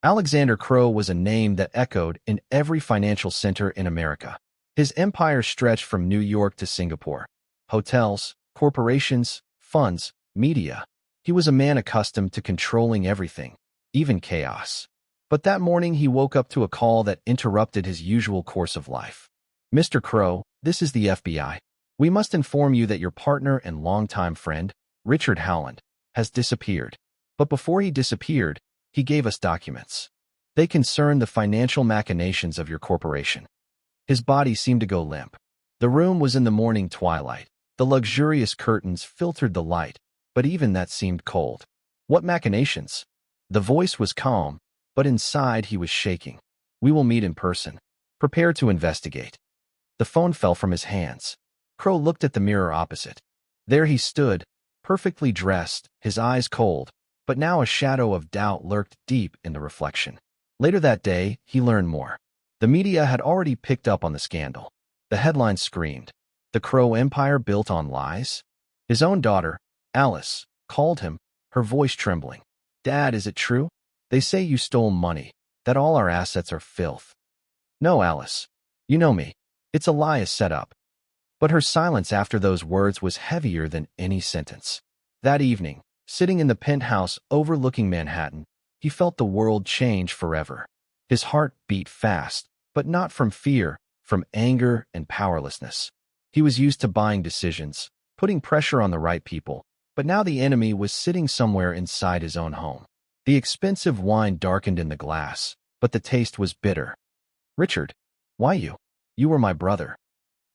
Alexander Crowe was a name that echoed in every financial center in America. His empire stretched from New York to Singapore. Hotels, corporations, funds, media. He was a man accustomed to controlling everything, even chaos. But that morning he woke up to a call that interrupted his usual course of life. "Mr. Crowe, this is the FBI. We must inform you that your partner and longtime friend, Richard Howland, has disappeared. But before he disappeared, he gave us documents. They concern the financial machinations of your corporation." His body seemed to go limp. The room was in the morning twilight. The luxurious curtains filtered the light, but even that seemed cold. "What machinations?" The voice was calm, but inside he was shaking. "We will meet in person. Prepare to investigate." The phone fell from his hands. Crowe looked at the mirror opposite. There he stood, perfectly dressed, his eyes cold, but now a shadow of doubt lurked deep in the reflection. Later that day, he learned more. The media had already picked up on the scandal. The headlines screamed, "The Crowe Empire built on lies?" His own daughter, Alice, called him, her voice trembling. "Dad, is it true? They say you stole money, that all our assets are filth." "No, Alice. You know me. It's a lie, a setup." But her silence after those words was heavier than any sentence. That evening, sitting in the penthouse overlooking Manhattan, he felt the world change forever. His heart beat fast, but not from fear, from anger and powerlessness. He was used to buying decisions, putting pressure on the right people, but now the enemy was sitting somewhere inside his own home. The expensive wine darkened in the glass, but the taste was bitter. "Richard, why you? You were my brother,"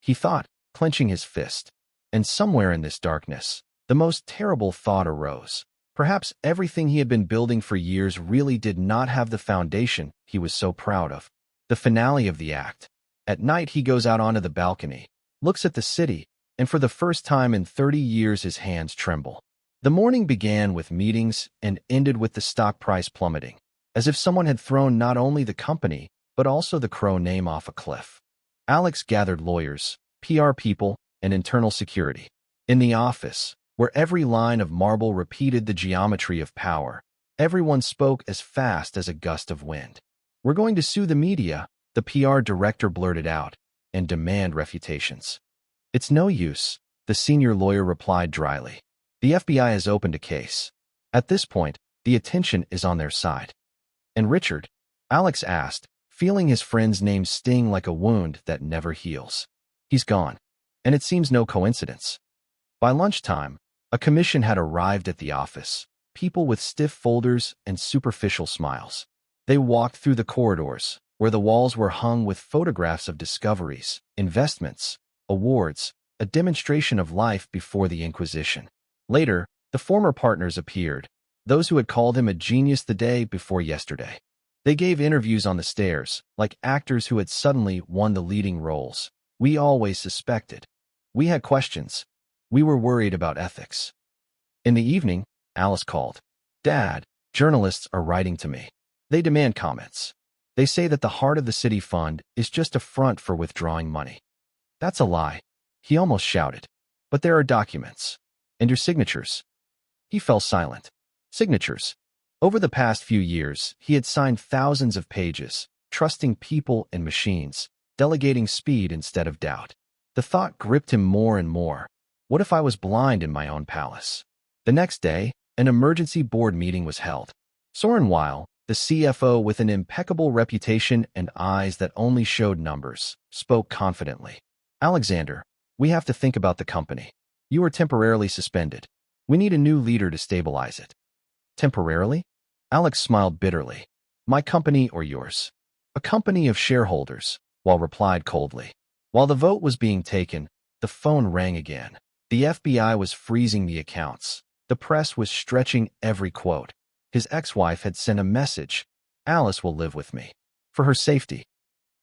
he thought, clenching his fist. And somewhere in this darkness, the most terrible thought arose. Perhaps everything he had been building for years really did not have the foundation he was so proud of. The finale of the act. At night he goes out onto the balcony, looks at the city, and for the first time in 30 years his hands tremble. The morning began with meetings and ended with the stock price plummeting, as if someone had thrown not only the company, but also the Crowe name off a cliff. Alex gathered lawyers, PR people, and internal security. In the office, where every line of marble repeated the geometry of power, everyone spoke as fast as a gust of wind. "We're going to sue the media," the PR director blurted out, "and demand refutations." "It's no use," the senior lawyer replied dryly. "The FBI has opened a case. At this point, the attention is on their side." "And Richard?" Alex asked, feeling his friend's name sting like a wound that never heals. "He's gone. And it seems no coincidence." By lunchtime, a commission had arrived at the office, people with stiff folders and superficial smiles. They walked through the corridors, where the walls were hung with photographs of discoveries, investments, awards, a demonstration of life before the Inquisition. Later, the former partners appeared, those who had called him a genius the day before yesterday. They gave interviews on the stairs, like actors who had suddenly won the leading roles. "We always suspected. We had questions. We were worried about ethics." In the evening, Alice called. "Dad, journalists are writing to me. They demand comments. They say that the Heart of the City Fund is just a front for withdrawing money." "That's a lie," he almost shouted. "But there are documents. And your signatures." He fell silent. Signatures. Over the past few years, he had signed thousands of pages, trusting people and machines, delegating speed instead of doubt. The thought gripped him more and more. What if I was blind in my own palace? The next day, an emergency board meeting was held. Soren Weil, the CFO with an impeccable reputation and eyes that only showed numbers, spoke confidently. "Alexander, we have to think about the company. You are temporarily suspended. We need a new leader to stabilize it." "Temporarily?" Alex smiled bitterly. "My company or yours?" "A company of shareholders," Weil replied coldly. While the vote was being taken, the phone rang again. The FBI was freezing the accounts. The press was stretching every quote. His ex-wife had sent a message. "Alice will live with me. For her safety."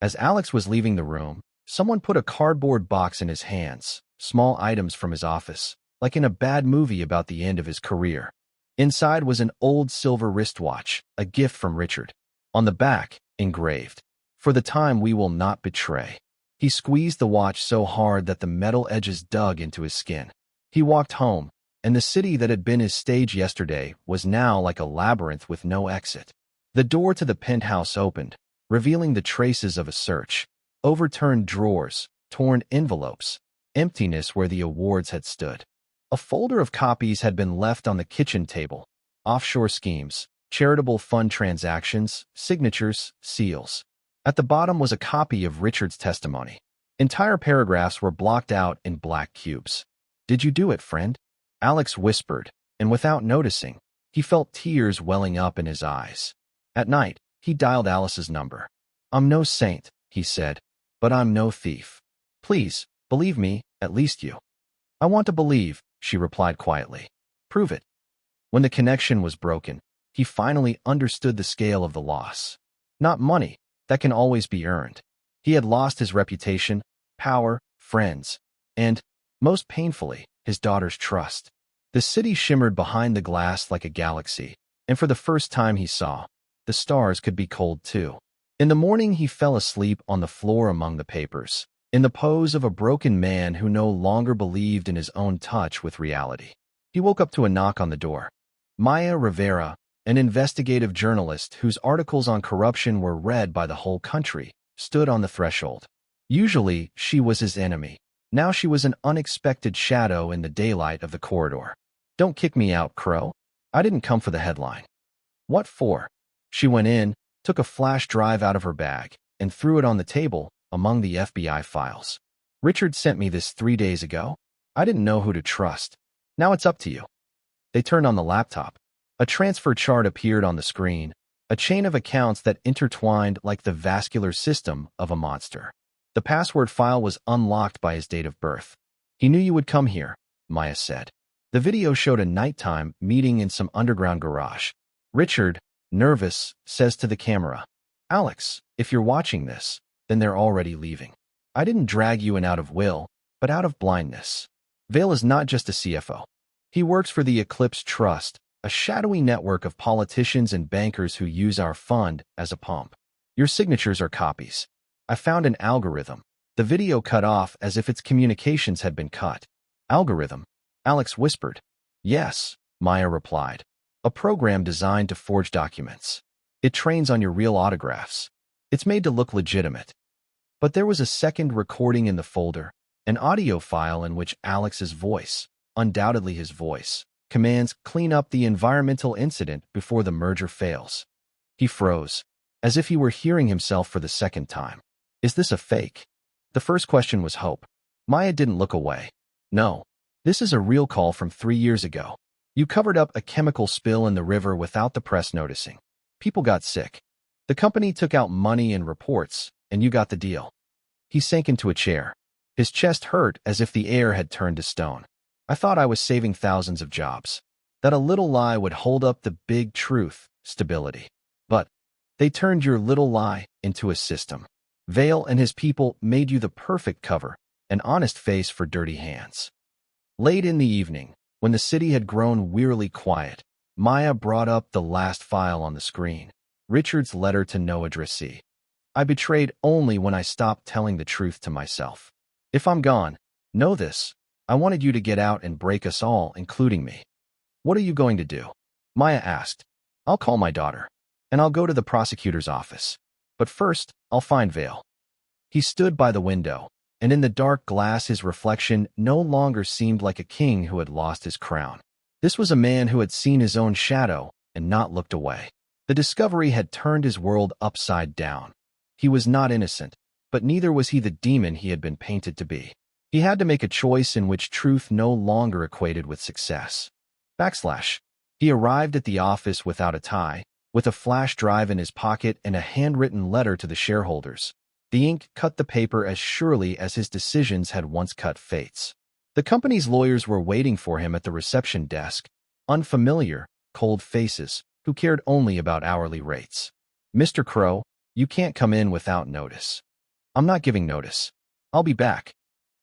As Alex was leaving the room, someone put a cardboard box in his hands, small items from his office, like in a bad movie about the end of his career. Inside was an old silver wristwatch, a gift from Richard. On the back, engraved, "For the time we will not betray." He squeezed the watch so hard that the metal edges dug into his skin. He walked home, and the city that had been his stage yesterday was now like a labyrinth with no exit. The door to the penthouse opened, revealing the traces of a search. Overturned drawers, torn envelopes, emptiness where the awards had stood. A folder of copies had been left on the kitchen table. Offshore schemes, charitable fund transactions, signatures, seals. At the bottom was a copy of Richard's testimony. Entire paragraphs were blocked out in black cubes. "Did you do it, friend?" Alex whispered, and without noticing, he felt tears welling up in his eyes. At night, he dialed Alice's number. "I'm no saint," he said, "but I'm no thief. Please, believe me, at least you." "I want to believe," she replied quietly. "Prove it." When the connection was broken, he finally understood the scale of the loss. Not money, that can always be earned. He had lost his reputation, power, friends, and, most painfully, his daughter's trust. The city shimmered behind the glass like a galaxy, and for the first time he saw, the stars could be cold too. In the morning he fell asleep on the floor among the papers, in the pose of a broken man who no longer believed in his own touch with reality. He woke up to a knock on the door. Maya Rivera, an investigative journalist whose articles on corruption were read by the whole country, stood on the threshold. Usually, she was his enemy. Now she was an unexpected shadow in the daylight of the corridor. "Don't kick me out, Crow. I didn't come for the headline." "What for?" She went in, took a flash drive out of her bag, and threw it on the table among the FBI files. "Richard sent me this 3 days ago. I didn't know who to trust. Now it's up to you." They turned on the laptop. A transfer chart appeared on the screen, a chain of accounts that intertwined like the vascular system of a monster. The password file was unlocked by his date of birth. "He knew you would come here," Maya said. The video showed a nighttime meeting in some underground garage. Richard, nervous, says to the camera, "Alex, if you're watching this, then they're already leaving. I didn't drag you in out of will, but out of blindness." Vale is not just a CFO. He works for the Eclipse Trust, a shadowy network of politicians and bankers who use our fund as a pump. "Your signatures are copies. I found an algorithm." The video cut off as if its communications had been cut. "Algorithm?" Alex whispered. "Yes," Maya replied. "A program designed to forge documents. It trains on your real autographs. It's made to look legitimate." But there was a second recording in the folder, an audio file in which Alex's voice, undoubtedly his voice, commands clean up the environmental incident before the merger fails. He froze, as if he were hearing himself for the second time. Is this a fake? The first question was hope. Maya didn't look away. "No, this is a real call from 3 years ago. You covered up a chemical spill in the river without the press noticing. People got sick. The company took out money and reports, and you got the deal." He sank into a chair. His chest hurt as if the air had turned to stone. "I thought I was saving thousands of jobs. That a little lie would hold up the big truth, stability. But they turned your little lie into a system. Vale and his people made you the perfect cover, an honest face for dirty hands." Late in the evening, when the city had grown wearily quiet, Maya brought up the last file on the screen, Richard's letter to no addressee. "I betrayed only when I stopped telling the truth to myself. If I'm gone, know this. I wanted you to get out and break us all, including me." "What are you going to do?" Maya asked. "I'll call my daughter, and I'll go to the prosecutor's office. But first, I'll find Vale." He stood by the window, and in the dark glass his reflection no longer seemed like a king who had lost his crown. This was a man who had seen his own shadow and not looked away. The discovery had turned his world upside down. He was not innocent, but neither was he the demon he had been painted to be. He had to make a choice in which truth no longer equated with success. He arrived at the office without a tie, with a flash drive in his pocket and a handwritten letter to the shareholders. The ink cut the paper as surely as his decisions had once cut fates. The company's lawyers were waiting for him at the reception desk, unfamiliar, cold faces, who cared only about hourly rates. "Mr. Crow, you can't come in without notice." "I'm not giving notice. I'll be back."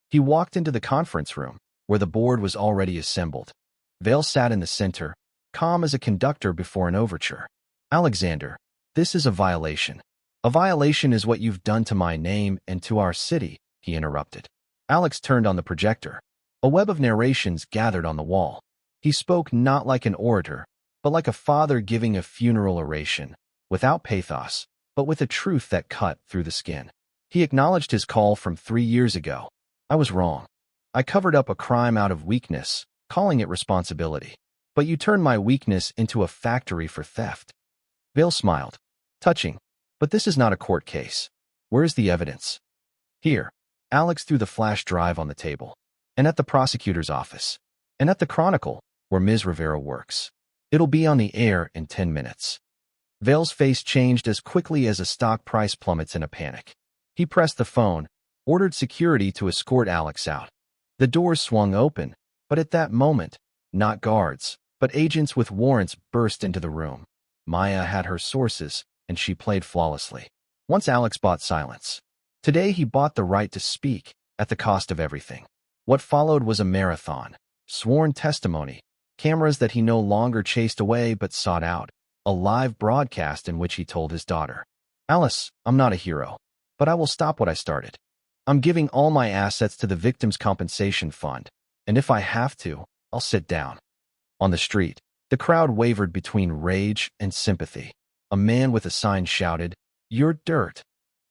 He walked into the conference room, where the board was already assembled. Vale sat in the center, calm as a conductor before an overture. "Alexander, this is a violation." "A violation is what you've done to my name and to our city," he interrupted. Alex turned on the projector. A web of narrations gathered on the wall. He spoke not like an orator, but like a father giving a funeral oration. without pathos, but with a truth that cut through the skin. He acknowledged his call from 3 years ago. I was wrong. I covered up a crime out of weakness, calling it responsibility. But you turned my weakness into a factory for theft. Vale smiled. Touching. But this is not a court case. Where's the evidence? Here. Alex threw the flash drive on the table. And at the prosecutor's office. And at the Chronicle, where Ms. Rivera works. It'll be on the air in 10 minutes. Vale's face changed as quickly as a stock price plummets in a panic. He pressed the phone, ordered security to escort Alex out. The doors swung open, but at that moment, not guards, but agents with warrants burst into the room. Maya had her sources, and she played flawlessly. Once Alex bought silence. Today he bought the right to speak, at the cost of everything. What followed was a marathon. Sworn testimony. Cameras that he no longer chased away but sought out. A live broadcast in which he told his daughter, Alice, I'm not a hero, but I will stop what I started. I'm giving all my assets to the Victims' Compensation Fund, and if I have to, I'll sit down. On the street, the crowd wavered between rage and sympathy. A man with a sign shouted, You're dirt.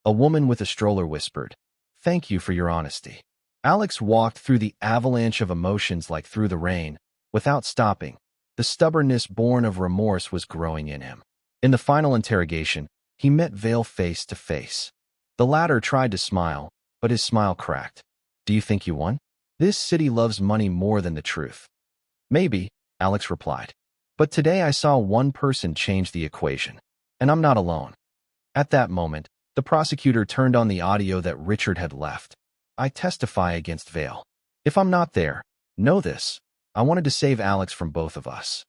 A woman with a stroller whispered, Thank you for your honesty. Alex walked through the avalanche of emotions like through the rain, without stopping. The stubbornness born of remorse was growing in him. In the final interrogation, he met Vale face to face. The latter tried to smile, but his smile cracked. Do you think you won? This city loves money more than the truth. Maybe, Alex replied. But today I saw one person change the equation. And I'm not alone. At that moment, the prosecutor turned on the audio that Richard had left. I testify against Vale. If I'm not there, know this. I wanted to save Alex from both of us.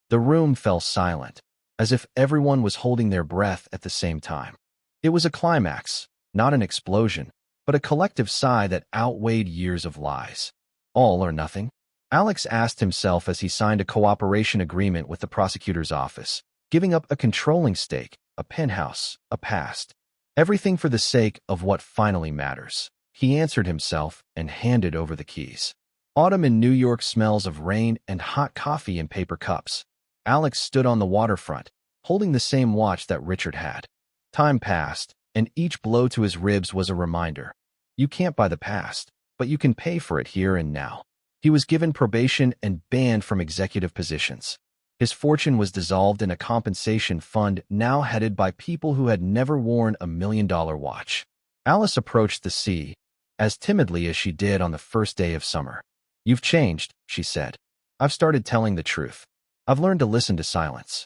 The room fell silent, as if everyone was holding their breath at the same time. It was a climax, not an explosion, but a collective sigh that outweighed years of lies. All or nothing? Alex asked himself as he signed a cooperation agreement with the prosecutor's office, giving up a controlling stake, a penthouse, a past. Everything for the sake of what finally matters. He answered himself and handed over the keys. Autumn in New York smells of rain and hot coffee in paper cups. Alex stood on the waterfront, holding the same watch that Richard had. Time passed, and each blow to his ribs was a reminder. You can't buy the past, but you can pay for it here and now. He was given probation and banned from executive positions. His fortune was dissolved in a compensation fund now headed by people who had never worn a $1 million watch. Alice approached the sea, as timidly as she did on the first day of summer. You've changed, she said. I've started telling the truth. I've learned to listen to silence.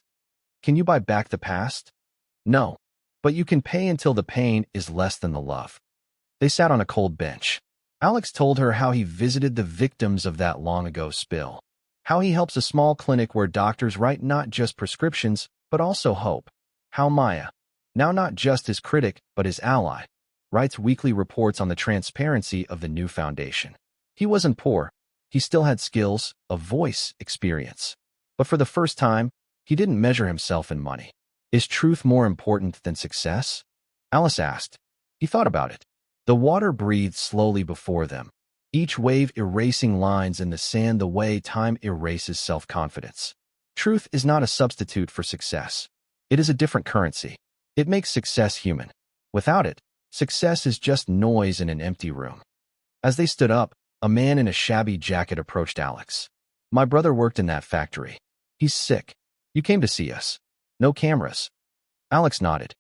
Can you buy back the past? No, but you can pay until the pain is less than the love. They sat on a cold bench. Alex told her how he visited the victims of that long-ago spill. How he helps a small clinic where doctors write not just prescriptions, but also hope. How Maya, now not just his critic, but his ally, writes weekly reports on the transparency of the new foundation. He wasn't poor. He still had skills, a voice, experience. But for the first time, he didn't measure himself in money. Is truth more important than success? Alice asked. He thought about it. The water breathed slowly before them, each wave erasing lines in the sand the way time erases self-confidence. Truth is not a substitute for success. It is a different currency. It makes success human. Without it, success is just noise in an empty room. As they stood up, a man in a shabby jacket approached Alex. My brother worked in that factory. He's sick. You came to see us. No cameras. Alex nodded.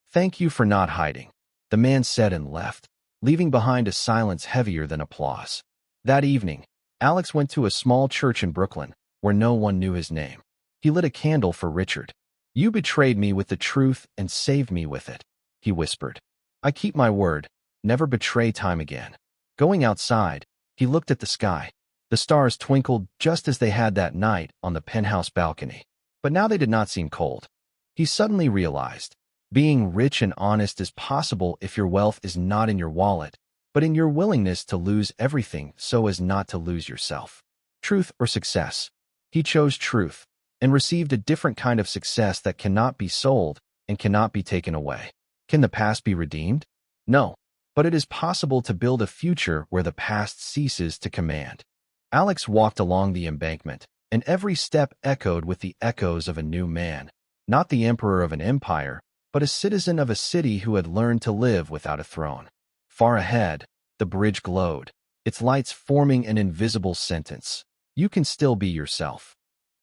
Thank you for not hiding, the man said and left, leaving behind a silence heavier than applause. That evening, Alex went to a small church in Brooklyn, where no one knew his name. He lit a candle for Richard. You betrayed me with the truth and saved me with it, he whispered. I keep my word, never betray time again. Going outside, he looked at the sky. The stars twinkled just as they had that night on the penthouse balcony. But now they did not seem cold. He suddenly realized, being rich and honest is possible if your wealth is not in your wallet, but in your willingness to lose everything so as not to lose yourself. Truth or success? He chose truth, and received a different kind of success that cannot be sold and cannot be taken away. Can the past be redeemed? No. But it is possible to build a future where the past ceases to command. Alex walked along the embankment, and every step echoed with the echoes of a new man. Not the emperor of an empire, but a citizen of a city who had learned to live without a throne. Far ahead, the bridge glowed, its lights forming an invisible sentence. You can still be yourself.